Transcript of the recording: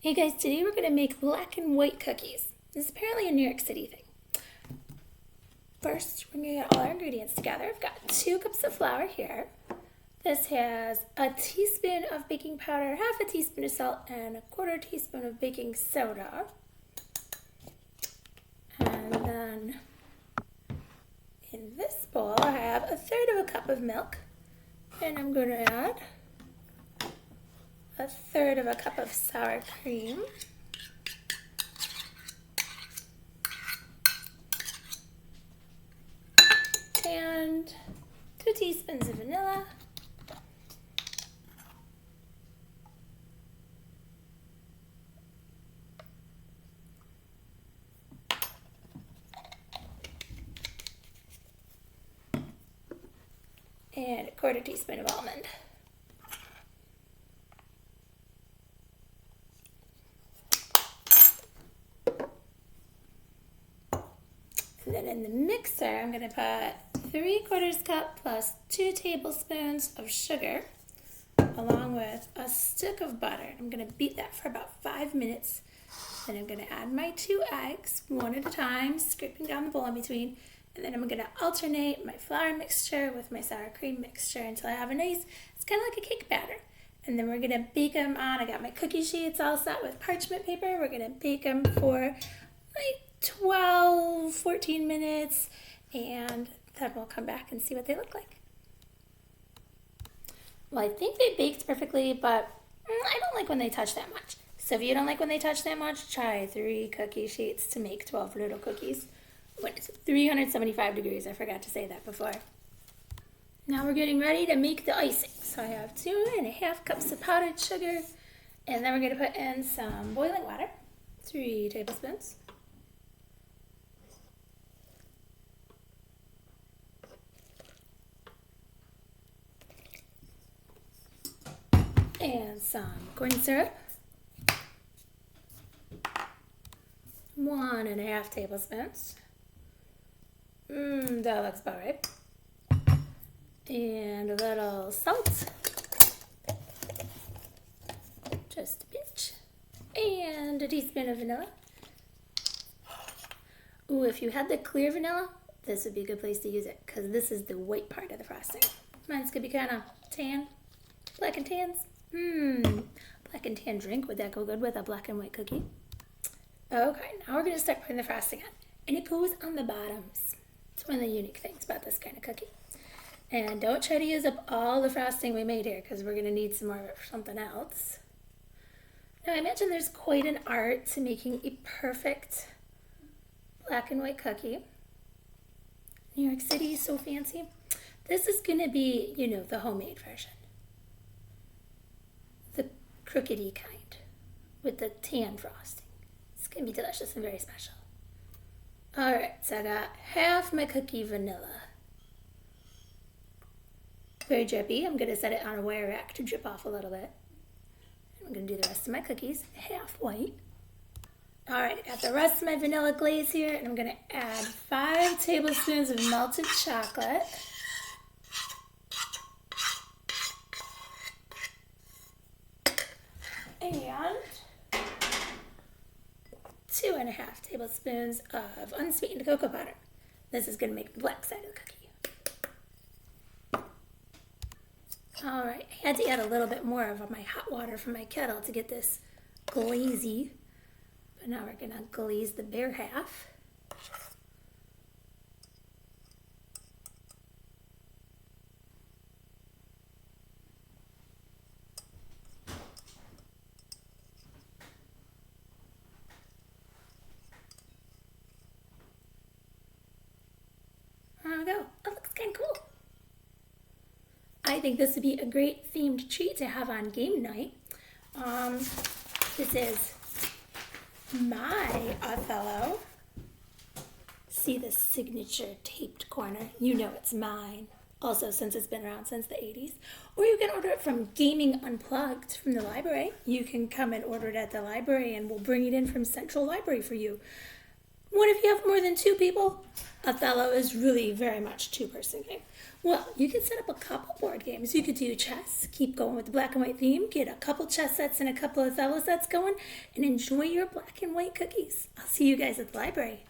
Hey guys, today we're going to make black and white cookies. This is apparently a New York City thing. First, we're going to get all our ingredients together. I've got 2 cups of flour here. This has a teaspoon of baking powder, half a teaspoon of salt, and a quarter teaspoon of baking soda. And then in this bowl, I have a third of a cup of milk. And I'm going to add a third of a cup of sour cream. And 2 teaspoons of vanilla. And a quarter teaspoon of almond. And then in the mixer, I'm going to put 3/4 cup plus 2 tablespoons of sugar, along with a stick of butter. I'm going to beat that for about 5 minutes. Then I'm going to add my 2 eggs, one at a time, scraping down the bowl in between. And then I'm going to alternate my flour mixture with my sour cream mixture until I have a nice, it's kind of like a cake batter. And then we're going to bake them on, I got my cookie sheets all set with parchment paper. We're going to bake them for like 12, 14 minutes, and then we'll come back and see what they look like. Well, I think they baked perfectly, but I don't like when they touch that much. So if you don't like when they touch that much, try 3 cookie sheets to make 12 little cookies. When it's 375 degrees, I forgot to say that before. Now we're getting ready to make the icing. So I have 2.5 cups of powdered sugar, and then we're going to put in some boiling water, 3 tablespoons. And some corn syrup, 1.5 tablespoons. That looks about right. And a little salt, just a pinch, and a teaspoon of vanilla. Ooh, if you had the clear vanilla, this would be a good place to use it, because this is the white part of the frosting. Mine's gonna be kind of tan, black and tans. Black and tan drink, would that go good with a black and white cookie? Okay, now we're gonna start putting the frosting on, and it goes on the bottoms. It's one of the unique things about this kind of cookie. And don't try to use up all the frosting we made here, because we're gonna need some more of it for something else. Now I imagine there's quite an art to making a perfect black and white cookie. New York City is so fancy. This is gonna be, the homemade version. The crookedy kind with the tan frosting. It's gonna be delicious and very special. Alright, so I got half my cookie vanilla. Very drippy. I'm gonna set it on a wire rack to drip off a little bit. I'm gonna do the rest of my cookies, half white. Alright, I got the rest of my vanilla glaze here, and I'm gonna add 5 tablespoons of melted chocolate. And 2.5 tablespoons of unsweetened cocoa powder. This is going to make the black side of the cookie. Alright, I had to add a little bit more of my hot water from my kettle to get this glazy. But now we're going to glaze the bare half. There we go. It looks kind of cool. I think this would be a great themed treat to have on game night. This is my Othello. See the signature taped corner? You know it's mine. Also, since it's been around since the 80s. Or you can order it from Gaming Unplugged from the library. You can come and order it at the library, and we'll bring it in from Central Library for you. What if you have more than 2 people? Othello is really very much two-person game. Well, you could set up a couple board games. You could do chess, keep going with the black and white theme, get a couple chess sets and a couple Othello sets going, and enjoy your black and white cookies. I'll see you guys at the library.